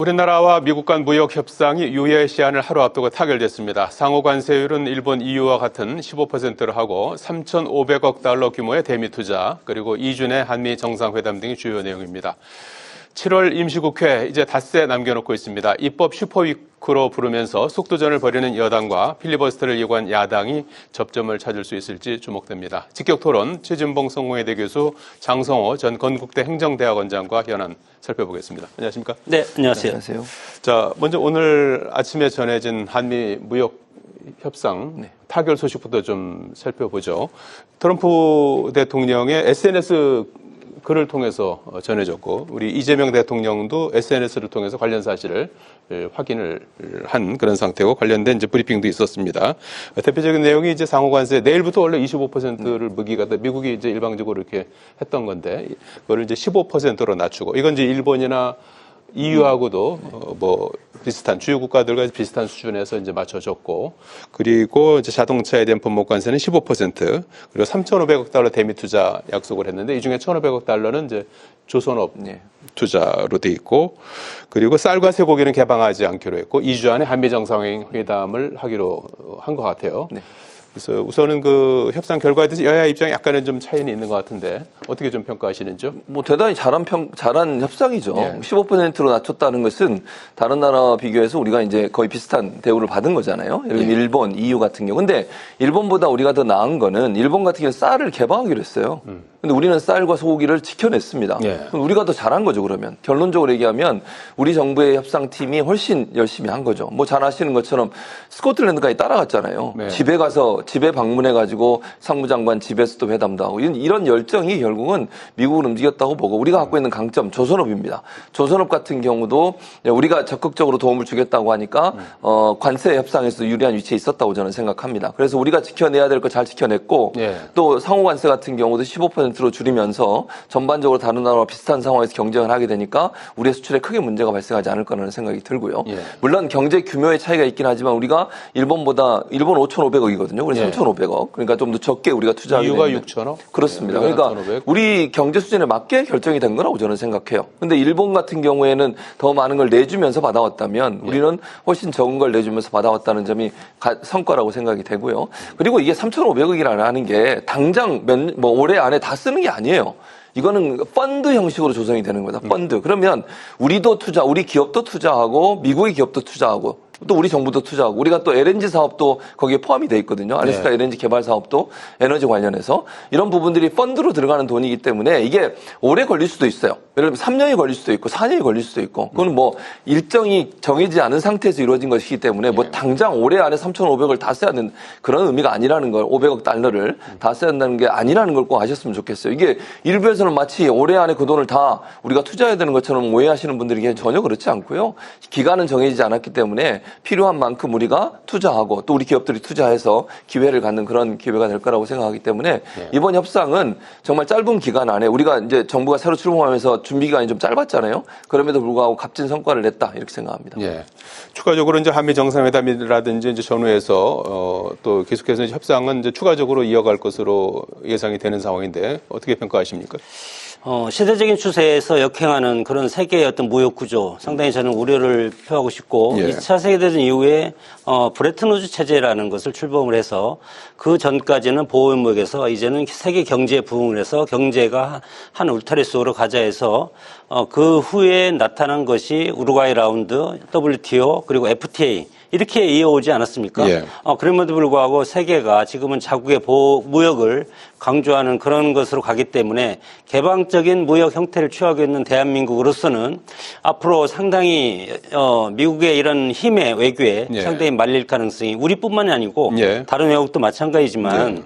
우리나라와 미국 간 무역 협상이 유예 시한을 하루 앞두고 타결됐습니다. 상호 관세율은 일본 EU와 같은 15%를 하고 3,500억 달러 규모의 대미 투자, 그리고 이준의 한미 정상회담 등이 주요 내용입니다. 7월 임시국회 이제 닷새 남겨놓고 있습니다. 입법 슈퍼위크로 부르면서 속도전을 벌이는 여당과 필리버스터를 이용한 야당이 접점을 찾을 수 있을지 주목됩니다. 직격 토론 최진봉 성공회대 교수, 장성호 전 건국대 행정대학원장과 현안 살펴보겠습니다. 안녕하십니까? 네, 안녕하세요. 안녕하세요. 자, 먼저 오늘 아침에 전해진 한미 무역 협상 타결 소식부터 좀 살펴보죠. 트럼프 대통령의 SNS 글을 통해서 전해졌고, 우리 이재명 대통령도 SNS를 통해서 관련 사실을 확인을 한 그런 상태고, 관련된 이제 브리핑도 있었습니다. 대표적인 내용이 이제 상호관세, 내일부터 원래 25%를 미국이 이제 일방적으로 이렇게 했던 건데, 그걸 이제 15%로 낮추고, 이건 이제 일본이나 EU하고도 뭐 비슷한 주요 국가들과 비슷한 수준에서 이제 맞춰졌고, 그리고 이제 자동차에 대한 품목 관세는 15%, 그리고 3,500억 달러 대미 투자 약속을 했는데, 이 중에 1,500억 달러는 이제 조선업 투자로 돼 있고, 그리고 쌀과 쇠고기는 개방하지 않기로 했고, 2주 안에 한미 정상회담을 하기로 한 것 같아요. 그래서 우선은 그 협상 결과에 대해서 여야 입장에 약간은 좀 차이는 있는 것 같은데 어떻게 좀 평가하시는지요? 뭐 대단히 잘한 협상이죠. 15%로 낮췄다는 것은 다른 나라와 비교해서 우리가 이제 거의 비슷한 대우를 받은 거잖아요. 예를 들면 일본, EU 같은 경우. 근데 일본보다 우리가 더 나은 거는 일본 같은 경우는 쌀을 개방하기로 했어요. 근데 우리는 쌀과 소고기를 지켜냈습니다. 그럼 우리가 더 잘한 거죠, 그러면. 결론적으로 얘기하면 우리 정부의 협상팀이 훨씬 열심히 한 거죠. 뭐 잘 아시는 것처럼 스코틀랜드까지 따라갔잖아요. 집에 방문해가지고 상무장관 집에서도 회담도 하고 이런 열정이 결국은 미국을 움직였다고 보고, 우리가 갖고 있는 강점 조선업입니다. 조선업 같은 경우도 우리가 적극적으로 도움을 주겠다고 하니까 관세 협상에서 유리한 위치에 있었다고 저는 생각합니다. 그래서 우리가 지켜내야 될 거 잘 지켜냈고, 또 상호 관세 같은 경우도 15%로 줄이면서 전반적으로 다른 나라와 비슷한 상황에서 경쟁을 하게 되니까 우리의 수출에 크게 문제가 발생하지 않을 거라는 생각이 들고요. 물론 경제 규모의 차이가 있긴 하지만 우리가 일본 5,500억이거든요. 우리 3,500억. 그러니까 좀 더 적게 우리가 투자하게 EU가 되는데. 6,000억? 그렇습니다. 그러니까 1,500. 우리 경제 수준에 맞게 결정이 된 거라고 저는 생각해요. 근데 일본 같은 경우에는 더 많은 걸 내주면서 받아왔다면 우리는 훨씬 적은 걸 내주면서 받아왔다는 점이 성과라고 생각이 되고요. 그리고 이게 3,500억이라는 게 당장 올해 안에 다 쓰는 게 아니에요. 이거는 펀드 형식으로 조성이 되는 거다. 펀드. 그러면 우리 기업도 투자하고 미국의 기업도 투자하고 또 우리 정부도 투자하고, 우리가 또 LNG 사업도 거기에 포함이 돼 있거든요. 알래스카 LNG 개발 사업도 에너지 관련해서 이런 부분들이 펀드로 들어가는 돈이기 때문에 이게 오래 걸릴 수도 있어요. 예를 들면 3년이 걸릴 수도 있고 4년이 걸릴 수도 있고, 그건 뭐 일정이 정해지지 않은 상태에서 이루어진 것이기 때문에 뭐 당장 올해 안에 3,500을 다 써야 되는 그런 의미가 아니라는 걸, 500억 달러를 다 써야 된다는 게 아니라는 걸 꼭 아셨으면 좋겠어요. 이게 일부에서는 마치 올해 안에 그 돈을 다 우리가 투자해야 되는 것처럼 오해하시는 분들이 전혀 그렇지 않고요. 기간은 정해지지 않았기 때문에 필요한 만큼 우리가 투자하고 또 우리 기업들이 투자해서 기회를 갖는 그런 기회가 될 거라고 생각하기 때문에 이번 협상은 정말 짧은 기간 안에, 우리가 이제 정부가 새로 출범하면서 준비 기간이 좀 짧았잖아요. 그럼에도 불구하고 값진 성과를 냈다, 이렇게 생각합니다. 추가적으로 이제 한미 정상회담이라든지 이제 전후에서 또 계속해서 이제 협상은 이제 추가적으로 이어갈 것으로 예상이 되는 상황인데 어떻게 평가하십니까? 시대적인 추세에서 역행하는 그런 세계의 어떤 무역 구조, 상당히 저는 우려를 표하고 싶고, 2차 세계대전 이후에 브레튼 우즈 체제라는 것을 출범을 해서 그 전까지는 보호무역에서 이제는 세계 경제에 부응을 해서 경제가 한 울타리속으로 가자 해서 그 후에 나타난 것이 우루과이 라운드, WTO, 그리고 FTA 이렇게 이어오지 않았습니까? 그럼에도 불구하고 세계가 지금은 자국의 무역을 강조하는 그런 것으로 가기 때문에 개방적인 무역 형태를 취하고 있는 대한민국으로서는 앞으로 상당히 미국의 이런 힘의 외교에 상당히 말릴 가능성이, 우리뿐만이 아니고 다른 외국도 마찬가지지만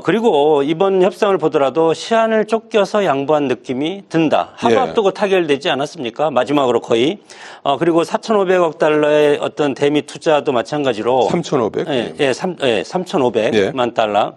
그리고 이번 협상을 보더라도 시한을 쫓겨서 양보한 느낌이 든다. 하루 앞두고 타결되지 않았습니까? 마지막으로 거의. 그리고 4,500억 달러의 어떤 대미 투자도 마찬가지로 3,500? 3,500만 달러.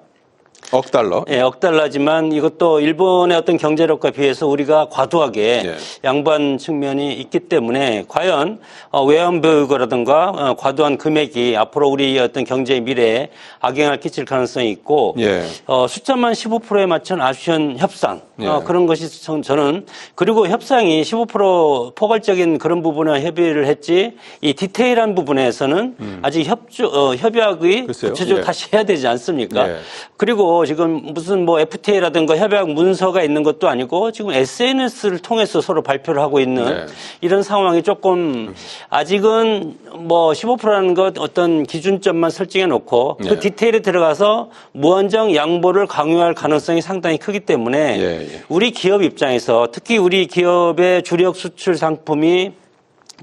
억 달러. 예, 억 달러지만 이것도 일본의 어떤 경제력과 비해서 우리가 과도하게 예. 양보한 측면이 있기 때문에 과연 외환보유고라든가 과도한 금액이 앞으로 우리 어떤 경제의 미래에 악영향을 끼칠 가능성이 있고 예. 숫자만 15%에 맞춘 아시안 협상 예. 그런 것이 저는 그리고 협상이 15% 포괄적인 그런 부분에 협의를 했지 이 디테일한 부분에서는 아직 협약의 글쎄요. 구체적으로 예. 다시 해야 되지 않습니까? 예. 그리고 지금 무슨 뭐 FTA라든가 협약 문서가 있는 것도 아니고 지금 SNS를 통해서 서로 발표를 하고 있는 네. 이런 상황이 조금 아직은 뭐 15%라는 것 어떤 기준점만 설정해 놓고 네. 그 디테일에 들어가서 무한정 양보를 강요할 가능성이 상당히 크기 때문에 예. 우리 기업 입장에서 특히 우리 기업의 주력 수출 상품이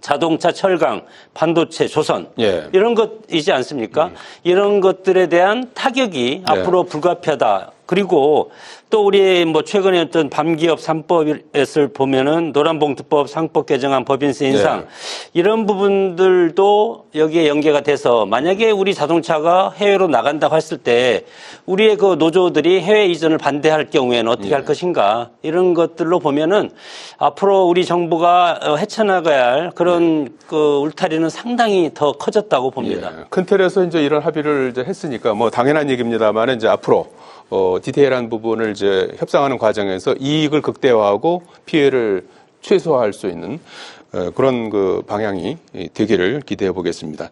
자동차, 철강, 반도체, 조선 예. 이런 것이지 않습니까? 이런 것들에 대한 타격이 앞으로 불가피하다. 그리고 또 우리 뭐 최근에 어떤 밤기업 3법을 보면은 노란봉투법 상법 개정안 법인세 인상 이런 부분들도 여기에 연계가 돼서 만약에 우리 자동차가 해외로 나간다고 했을 때 우리의 그 노조들이 해외 이전을 반대할 경우에는 어떻게 할 것인가 이런 것들로 보면은 앞으로 우리 정부가 헤쳐나가야 할 그런 그 울타리는 상당히 더 커졌다고 봅니다. 예. 큰 틀에서 이제 이런 합의를 이제 했으니까 뭐 당연한 얘기입니다만 이제 앞으로 디테일한 부분을 이제 협상하는 과정에서 이익을 극대화하고 피해를 최소화할 수 있는 그런 그 방향이 되기를 기대해 보겠습니다.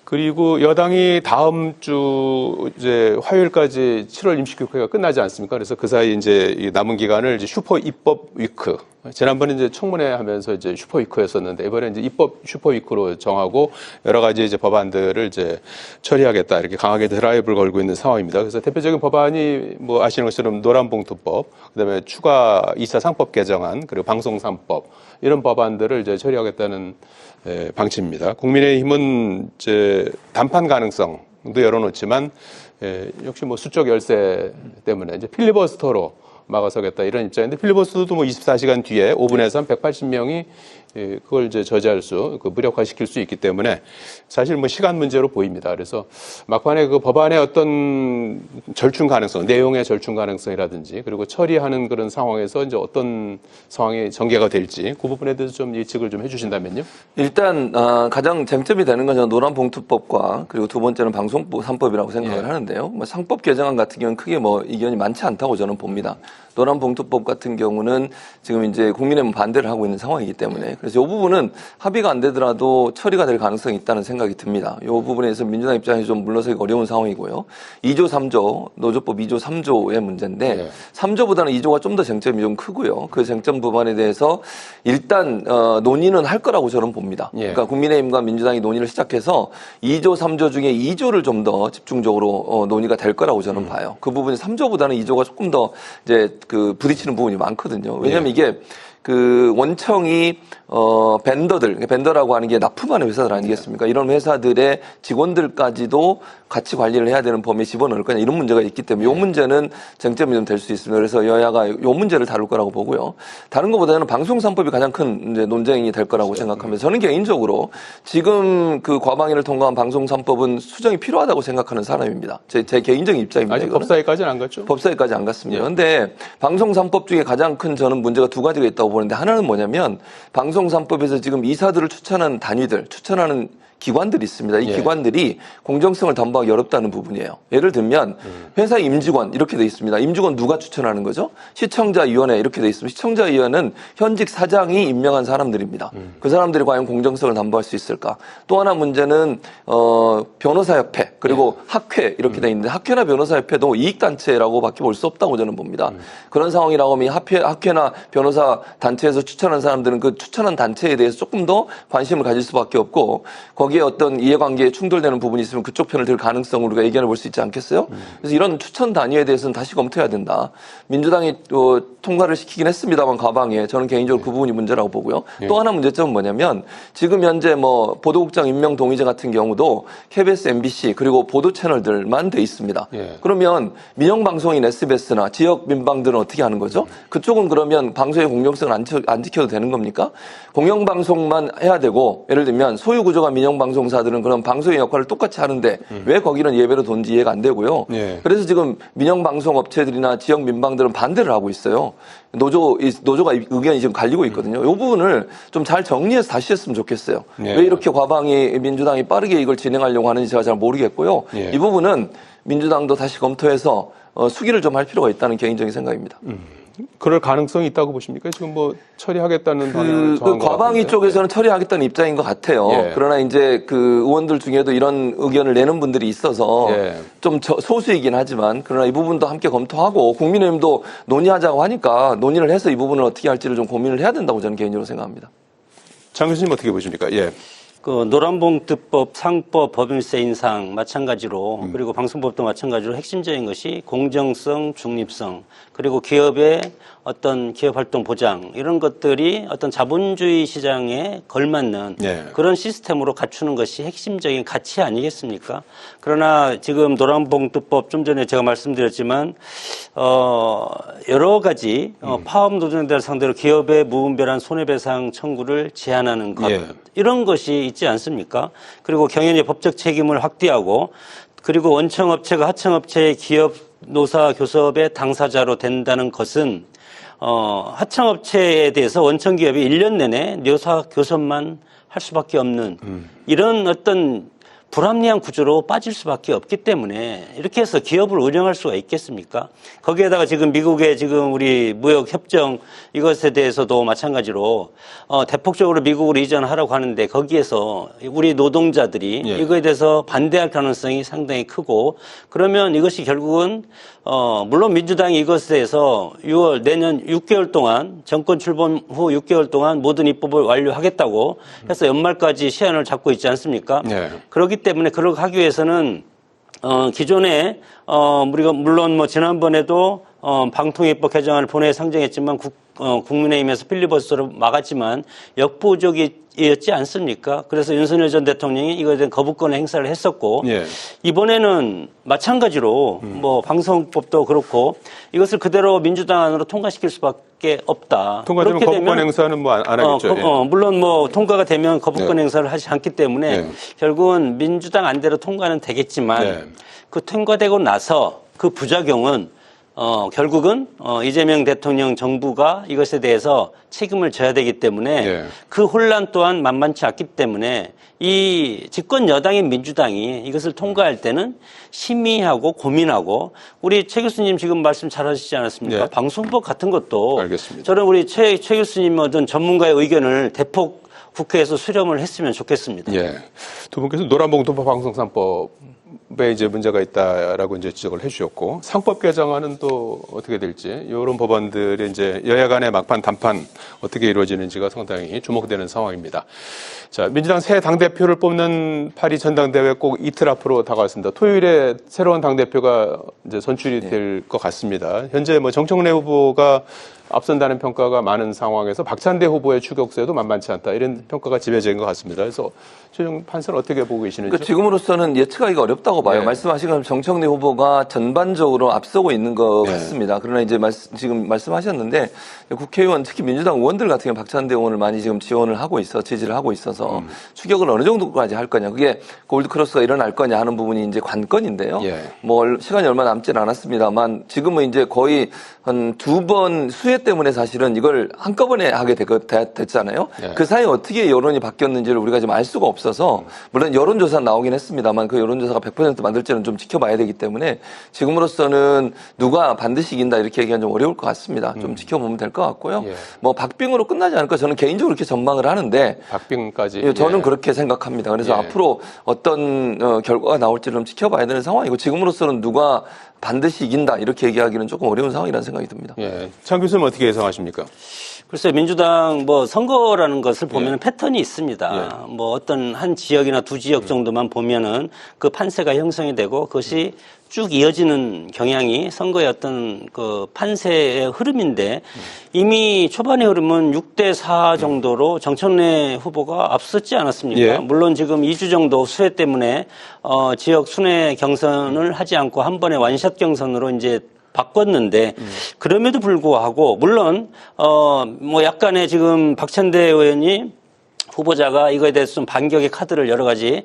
그리고 여당이 다음 주 이제 화요일까지 7월 임시국회가 끝나지 않습니까? 그래서 그 사이 이제 이 남은 기간을 이제 슈퍼 입법 위크. 지난번에 이제 청문회 하면서 이제 슈퍼 위크였었는데 이번에 이제 입법 슈퍼 위크로 정하고 여러 가지 이제 법안들을 이제 처리하겠다 이렇게 강하게 드라이브를 걸고 있는 상황입니다. 그래서 대표적인 법안이 뭐 아시는 것처럼 노란봉투법, 그다음에 추가 2차 상법 개정안, 그리고 방송 3법 이런 법안들을 이제 처리하겠다는 방침입니다. 국민의힘은 이제 단판 가능성도 열어놓지만 역시 뭐 수적 열세 때문에 이제 필리버스터로 막아서겠다 이런 입장인데 필리버스터도 뭐 24시간 뒤에 5분에서 한 180명이 그걸 이제 저지할 무력화시킬 수 있기 때문에 사실 뭐 시간 문제로 보입니다. 그래서 막판에 그 법안의 어떤 절충 가능성, 내용의 절충 가능성이라든지 그리고 처리하는 그런 상황에서 이제 어떤 상황이 전개가 될지 그 부분에 대해서 좀 예측을 좀 해주신다면요. 일단 가장 쟁점이 되는 건 저는 노란봉투법과 그리고 두 번째는 방송법 3법이라고 생각을 하는데요. 뭐 상법 개정안 같은 경우는 크게 뭐 이견이 많지 않다고 저는 봅니다. 노란봉투법 같은 경우는 지금 이제 국민의힘 반대를 하고 있는 상황이기 때문에 그래서 이 부분은 합의가 안 되더라도 처리가 될 가능성이 있다는 생각이 듭니다. 이 부분에서 민주당 입장에서 좀 물러서기 어려운 상황이고요. 2조 3조 노조법 2조 3조의 문제인데 3조보다는 2조가 좀 더 쟁점이 좀 크고요. 그 쟁점 부분에 대해서 일단 논의는 할 거라고 저는 봅니다. 그러니까 국민의힘과 민주당이 논의를 시작해서 2조 3조 중에 2조를 좀 더 집중적으로 논의가 될 거라고 저는 봐요. 그 부분이 3조보다는 2조가 조금 더 이제 그 부딪히는 부분이 많거든요. 왜냐하면 이게 그 원청이 벤더라고 하는 게 납품하는 회사들 아니겠습니까? 이런 회사들의 직원들까지도 같이 관리를 해야 되는 범위에 집어넣을 거냐 이런 문제가 있기 때문에 이 문제는 쟁점이 좀 될 수 있습니다. 그래서 여야가 이 문제를 다룰 거라고 보고요. 다른 것보다는 방송 3법이 가장 큰 이제 논쟁이 될 거라고 생각하면서 저는 개인적으로 지금 그 과방위를 통과한 방송 3법은 수정이 필요하다고 생각하는 사람입니다. 제 개인적인 입장입니다. 아직 이거는. 법사위까지는 안 갔죠? 법사위까지 안 갔습니다. 그런데 방송 3법 중에 가장 큰 저는 문제가 두 가지가 있다고 보는데 하나는 뭐냐면 방송 3법에서 지금 이사들을 추천하는 단위들, 추천하는 기관들이 있습니다. 이 기관들이 공정성을 담보하기 어렵다는 부분이에요. 예를 들면 회사 임직원 이렇게 돼 있습니다. 임직원 누가 추천하는 거죠? 시청자위원회 이렇게 돼 있습니다. 시청자위원회는 현직 사장이 임명한 사람들입니다. 그 사람들이 과연 공정성을 담보할 수 있을까? 또 하나 문제는 변호사협회 그리고 학회 이렇게 돼 있는데 학회나 변호사협회도 이익단체라고밖에 볼 수 없다고 저는 봅니다. 그런 상황이라고 하면 학회나 변호사 단체에서 추천한 사람들은 그 추천한 단체에 대해서 조금 더 관심을 가질 수밖에 없고 거기에 어떤 이해관계에 충돌되는 부분이 있으면 그쪽 편을 들 가능성을 우리가 예견해 볼 수 있지 않겠어요? 그래서 이런 추천 단위에 대해서는 다시 검토해야 된다. 민주당이 통과를 시키긴 했습니다만 과방에 저는 개인적으로 그 부분이 문제라고 보고요. 또 하나 문제점은 뭐냐면 지금 현재 뭐 보도국장 임명 동의제 같은 경우도 KBS, MBC 그리고 그리고 보도 채널들만 돼 있습니다. 예. 그러면 민영 방송인 SBS나 지역 민방들은 어떻게 하는 거죠? 그쪽은 그러면 방송의 공정성을 안 지켜도 되는 겁니까? 공영 방송만 해야 되고 예를 들면 소유 구조가 민영 방송사들은 그럼 방송의 역할을 똑같이 하는데 왜 거기는 예외로 둔지 이해가 안 되고요. 예. 그래서 지금 민영 방송 업체들이나 지역 민방들은 반대를 하고 있어요. 노조가 의견이 지금 갈리고 있거든요. 이 부분을 좀 잘 정리해서 다시 했으면 좋겠어요. 예. 왜 이렇게 과방위 민주당이 빠르게 이걸 진행하려고 하는지 제가 잘 모르겠고요. 예. 이 부분은 민주당도 다시 검토해서 수기를 좀 할 필요가 있다는 개인적인 생각입니다. 그럴 가능성이 있다고 보십니까? 지금 뭐 처리하겠다는 방향을 그 정한 것 과방위 같은데. 쪽에서는 처리하겠다는 입장인 것 같아요. 예. 그러나 이제 그 의원들 중에도 이런 의견을 내는 분들이 있어서 예. 좀 소수이긴 하지만 그러나 이 부분도 함께 검토하고 국민의힘도 논의하자고 하니까 논의를 해서 이 부분을 어떻게 할지를 좀 고민을 해야 된다고 저는 개인적으로 생각합니다. 장 교수님 어떻게 보십니까? 예. 그 노란봉투법, 상법, 법인세 인상 마찬가지로 그리고 방송법도 마찬가지로 핵심적인 것이 공정성, 중립성 그리고 기업의 어떤 기업 활동 보장 이런 것들이 어떤 자본주의 시장에 걸맞는 예. 그런 시스템으로 갖추는 것이 핵심적인 가치 아니겠습니까? 그러나 지금 노란봉투법 좀 전에 제가 말씀드렸지만 여러 가지 파업 노동자들 상대로 기업의 무분별한 손해배상 청구를 제한하는 것 예. 이런 것이 있지 않습니까? 그리고 경영의 법적 책임을 확대하고 그리고 원청업체가 하청업체의 기업 노사 교섭의 당사자로 된다는 것은 하청업체에 대해서 원청기업이 1년 내내 노사 교섭만 할 수밖에 없는 이런 어떤 불합리한 구조로 빠질 수밖에 없기 때문에 이렇게 해서 기업을 운영할 수가 있겠습니까? 거기에다가 지금 미국의 지금 우리 무역 협정 이것에 대해서도 마찬가지로 대폭적으로 미국으로 이전하라고 하는데 거기에서 우리 노동자들이 예. 이거에 대해서 반대할 가능성이 상당히 크고 그러면 이것이 결국은 물론 민주당이 이것에 대해서 내년 6개월 동안 정권 출범 후 6개월 동안 모든 입법을 완료하겠다고 해서 연말까지 시한을 잡고 있지 않습니까? 네. 그렇기 때문에 그걸 하기 위해서는 기존에 우리가 물론 뭐 지난번에도 방통위법 개정안을 본회의에 상정했지만 국민의힘에서 필리버스터로 막았지만 역부족이었지 않습니까? 그래서 윤석열 전 대통령이 이거에 대한 거부권을 행사를 했었고 예. 이번에는 마찬가지로 뭐 방송법도 그렇고 이것을 그대로 민주당 안으로 통과시킬 수밖에 없다. 통과되면 그렇게 거부권 되면 행사는 뭐 안 하겠죠. 예. 물론 뭐 통과가 되면 거부권 네. 행사를 하지 않기 때문에 네. 결국은 민주당 안대로 통과는 되겠지만 네. 그 통과되고 나서 그 부작용은 결국은 이재명 대통령 정부가 이것에 대해서 책임을 져야 되기 때문에 네. 그 혼란 또한 만만치 않기 때문에 이 집권 여당인 민주당이 이것을 통과할 때는 심의하고 고민하고 우리 최 교수님 지금 말씀 잘하시지 않았습니까? 네. 방송법 같은 것도 알겠습니다. 저는 우리 최 교수님 어떤 전문가의 의견을 대폭 국회에서 수렴을 했으면 좋겠습니다. 예. 두 분께서 노란봉투법 방송상법에 이제 문제가 있다라고 이제 지적을 해주셨고 상법 개정안은 또 어떻게 될지 이런 법안들이 이제 여야 간의 막판 단판 어떻게 이루어지는지가 상당히 주목되는 상황입니다. 자, 민주당 새 당대표를 뽑는 파리 전당대회 꼭 이틀 앞으로 다가왔습니다. 토요일에 새로운 당대표가 이제 선출이 될 것 같습니다. 현재 뭐 정청래 후보가 앞선다는 평가가 많은 상황에서 박찬대 후보의 추격세도 만만치 않다. 이런 평가가 지배적인 것 같습니다. 그래서 최종 판사는 어떻게 보고 계시는지. 그러니까 지금으로서는 예측하기가 어렵다고 봐요. 네. 말씀하신 것처럼 정청래 후보가 전반적으로 앞서고 있는 것 네. 같습니다. 그러나 이제 지금 말씀하셨는데 국회의원 특히 민주당 의원들 같은 경우 박찬대 의원을 많이 지금 지원을 하고 지지를 하고 있어서 추격을 어느 정도까지 할 거냐. 그게 골드크로스가 일어날 거냐 하는 부분이 이제 관건인데요. 예. 뭐 시간이 얼마 남진 않았습니다만 지금은 이제 거의 한 2번 수혜 때문에 사실은 이걸 한꺼번에 하게 됐잖아요. 예. 그 사이에 어떻게 여론이 바뀌었는지를 우리가 지금 알 수가 없어서 물론 여론조사 나오긴 했습니다만 그 여론조사가 100% 만들지는 좀 지켜봐야 되기 때문에 지금으로서는 누가 반드시 이긴다 이렇게 얘기하기는 좀 어려울 것 같습니다. 좀 지켜보면 될 것 같고요. 예. 뭐 박빙으로 끝나지 않을까 저는 개인적으로 그렇게 전망을 하는데 박빙까지. 예, 저는 예. 그렇게 생각합니다. 그래서 예. 앞으로 어떤 결과가 나올지를 좀 지켜봐야 되는 상황이고 지금으로서는 누가 반드시 이긴다 이렇게 얘기하기는 조금 어려운 상황이라는 생각이 듭니다. 예. 장 교수님 어떻게 예상하십니까? 글쎄 민주당 뭐 선거라는 것을 보면 패턴이 있습니다. 뭐 어떤 한 지역이나 두 지역 정도만 보면은 그 판세가 형성이 되고 그것이 쭉 이어지는 경향이 선거의 어떤 그 판세의 흐름인데 이미 초반의 흐름은 6대4 정도로 정청래 후보가 앞섰지 않았습니까? 물론 지금 2주 정도 수해 때문에 지역 순회 경선을 하지 않고 한 번에 완샷 경선으로 이제 바꿨는데 그럼에도 불구하고 물론 뭐 약간의 지금 박찬대 의원이 후보자가 이거에 대해서 좀 반격의 카드를 여러 가지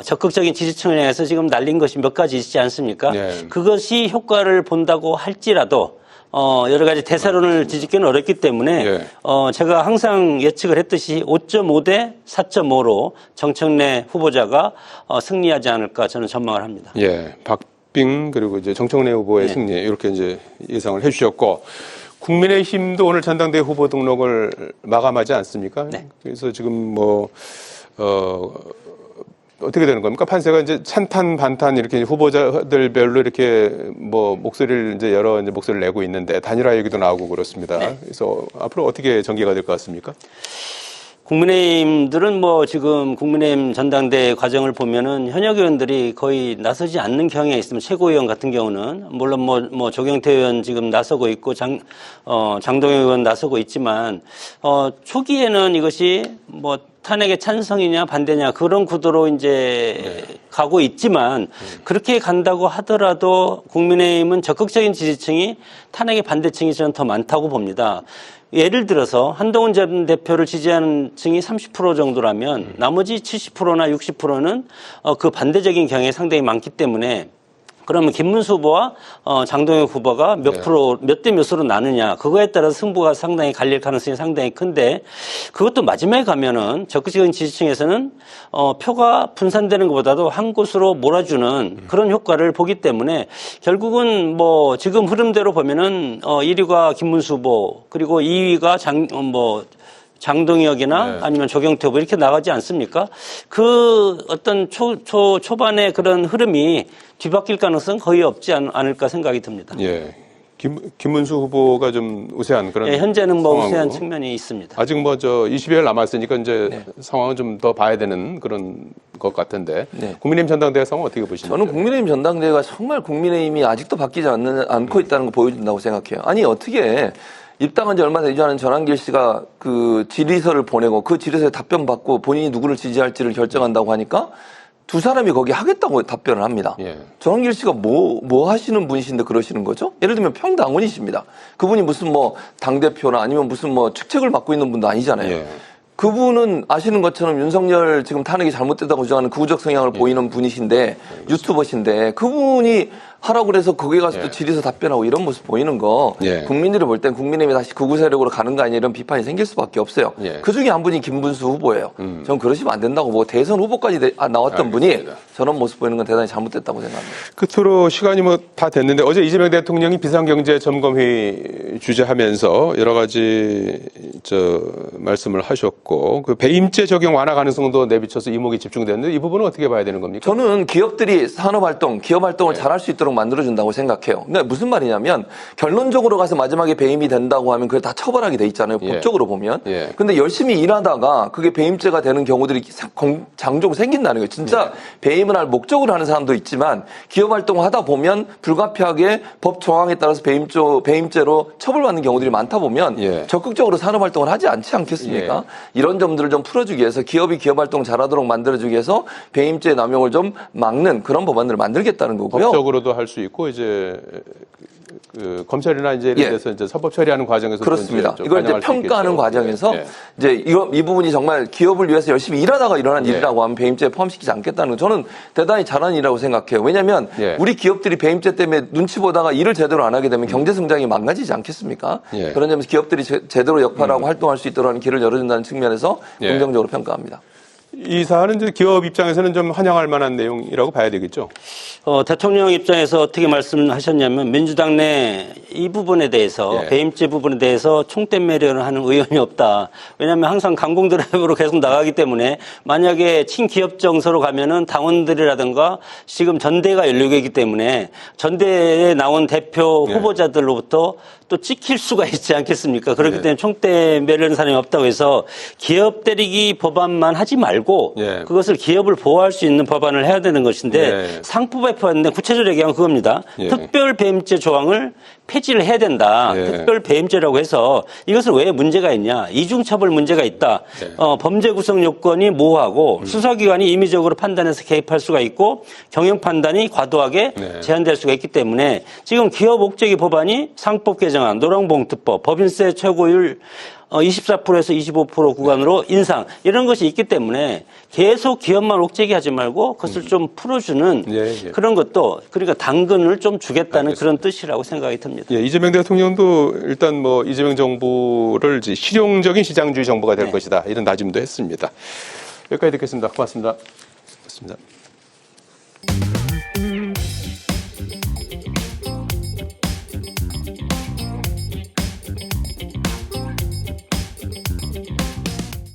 적극적인 지지층을 향해서 지금 날린 것이 몇 가지 있지 않습니까? 그것이 효과를 본다고 할지라도 여러 가지 대사론을 뒤집기는 어렵기 때문에 제가 항상 예측을 했듯이 5.5대 4.5로 정청래 후보자가 승리하지 않을까 저는 전망을 합니다. 예, 박빙 그리고 이제 정청래 후보의 승리 이렇게 이제 예상을 해주셨고 국민의힘도 오늘 전당대회 후보 등록을 마감하지 않습니까? 네. 그래서 지금 뭐 어떻게 되는 겁니까? 판세가 이제 찬탄 반탄 이렇게 후보자들별로 이렇게 뭐 목소리를 이제 여러 이제 목소리를 내고 있는데 단일화 얘기도 나오고 그렇습니다. 그래서 앞으로 어떻게 전개가 될 것 같습니까? 국민의힘들은 뭐 지금 국민의힘 전당대회 과정을 보면은 현역 의원들이 거의 나서지 않는 경향이 있으면 최고위원 같은 경우는 물론 뭐 조경태 의원 지금 나서고 있고 장동영 의원 나서고 있지만 초기에는 이것이 뭐 탄핵의 찬성이냐 반대냐 그런 구도로 이제 가고 있지만 그렇게 간다고 하더라도 국민의힘은 적극적인 지지층이 탄핵의 반대층이 저는 더 많다고 봅니다. 예를 들어서 한동훈 전 대표를 지지하는 층이 30% 정도라면 나머지 70%나 60%는 그 반대적인 경향이 상당히 많기 때문에 그러면 김문수 후보와 장동영 후보가 몇 대 몇으로 나느냐 그거에 따라서 승부가 상당히 갈릴 가능성이 상당히 큰데 그것도 마지막에 가면은 적극적인 지지층에서는 표가 분산되는 것보다도 한 곳으로 몰아주는 그런 효과를 보기 때문에 결국은 뭐 지금 흐름대로 보면은 1위가 김문수 후보 그리고 2위가 장동혁이나 아니면 조경태 후보 이렇게 나가지 않습니까? 그 어떤 초반의 그런 흐름이 뒤바뀔 가능성은 거의 없지 않을까 생각이 듭니다. 예. 김문수 후보가 좀 우세한 그런 현재는 뭐 상황으로. 우세한 측면이 있습니다. 아직 뭐 20여일 남았으니까 이제 상황은 좀 더 봐야 되는 그런 것 같은데 국민의힘 전당대회 상황 어떻게 보십니까? 저는 국민의힘 전당대회가 정말 국민의힘이 아직도 바뀌지 않고 있다는 거 보여준다고 생각해요. 아니 어떻게 입당한 지 얼마 되지 않은 전한길 씨가 그 질의서를 보내고 그 질의서에 답변 받고 본인이 누구를 지지할지를 결정한다고 하니까 두 사람이 거기 하겠다고 답변을 합니다. 전한길 씨가 뭐 하시는 분이신데 그러시는 거죠? 예를 들면 평당원이십니다. 그분이 무슨 뭐 당대표나 아니면 무슨 뭐 chức책을 맡고 있는 분도 아니잖아요. 그분은 아시는 것처럼 윤석열 지금 탄핵이 잘못됐다고 주장하는 극우적 성향을 보이는 분이신데 유튜버신데 그분이 하라고 그래서 거기 가서 또 질의서 답변하고 이런 모습 보이는 거 국민들이 볼 땐 국민의힘이 다시 극우 세력으로 가는 거 아니냐 이런 비판이 생길 수밖에 없어요. 그중에 한 분이 김문수 후보예요. 저는 그러시면 안 된다고 뭐 대선 후보까지 나왔던 분이 저런 모습 보이는 건 대단히 잘못됐다고 생각합니다. 끝으로 시간이 뭐 다 됐는데 어제 이재명 대통령이 비상경제점검회의 주재하면서 여러 가지 말씀을 하셨고 그 배임죄 적용 완화 가능성도 내비쳐서 이목이 집중됐는데 이 부분은 어떻게 봐야 되는 겁니까? 저는 기업들이 산업활동, 기업활동을 잘할 수 있도록 만들어준다고 생각해요. 그러니까 무슨 말이냐면 결론적으로 가서 마지막에 배임이 된다고 하면 그걸 다 처벌하게 돼 있잖아요. 법적으로 보면. 근데 열심히 일하다가 그게 배임죄가 되는 경우들이 장종 생긴다는 거예요. 진짜 배임을 할 목적으로 하는 사람도 있지만 기업활동을 하다 보면 불가피하게 법 조항에 따라서 배임죄로 처벌받는 경우들이 많다 보면 적극적으로 산업활동을 하지 않지 않겠습니까? 이런 점들을 좀 풀어주기 위해서 기업이 기업활동 잘하도록 만들어주기 위해서 배임죄 남용을 좀 막는 그런 법안들을 만들겠다는 거고요. 법적으로도 할 수 있고 이제 그 검찰이나 이제 이런 데서 이제 사법 처리하는 과정에서 그렇습니다. 이걸 이제 평가하는 과정에서 이제 이 부분이 정말 기업을 위해서 열심히 일하다가 일어난 일이라고 하면 배임죄에 포함시키지 않겠다는 거 저는 대단히 잘한 일이라고 생각해요. 왜냐하면 우리 기업들이 배임죄 때문에 눈치 보다가 일을 제대로 안 하게 되면 경제 성장이 망가지지 않겠습니까? 그런 점에서 기업들이 제대로 역할하고 활동할 수 있도록 하는 길을 열어준다는 측면에서 긍정적으로 평가합니다. 이 사안은 이제 기업 입장에서는 좀 환영할 만한 내용이라고 봐야 되겠죠. 대통령 입장에서 어떻게 말씀하셨냐면 민주당 내 이 부분에 대해서 예. 배임죄 부분에 대해서 총대 매려를 하는 의원이 없다. 왜냐하면 항상 강공 드라이브로 계속 나가기 때문에 만약에 친기업 정서로 가면은 당원들이라든가 지금 전대가 열리고 있기 때문에 전대에 나온 대표 예. 후보자들로부터 또 찍힐 수가 있지 않겠습니까? 그렇기 예. 때문에 총대 매려는 사람이 없다고 해서 기업 때리기 법안만 하지 말고 예. 그것을 기업을 보호할 수 있는 법안을 해야 되는 것인데 예. 상법에 포함된 구체적으로 얘기하면 그겁니다. 예. 특별 배임죄 조항을 폐지를 해야 된다. 예. 특별 배임죄라고 해서 이것을 왜 문제가 있냐. 이중처벌 문제가 있다. 예. 범죄 구성 요건이 모호하고 수사기관이 임의적으로 판단해서 개입할 수가 있고 경영 판단이 과도하게 네. 제한될 수가 있기 때문에 지금 기업 옥죄기 법안이 상법 개정안, 노랑봉투법, 법인세 최고율 24%에서 25% 구간으로 인상 이런 것이 있기 때문에 계속 기업만 옥죄기 하지 말고 그것을 좀 풀어주는 예. 그런 것도 그러니까 당근을 좀 주겠다는 그런 뜻이라고 생각이 듭니다. 예, 이재명 대통령도 일단 뭐 이재명 정부를 이제 실용적인 시장주의 정부가 될 네. 것이다 이런 다짐도 했습니다. 여기까지 듣겠습니다. 고맙습니다. 고맙습니다.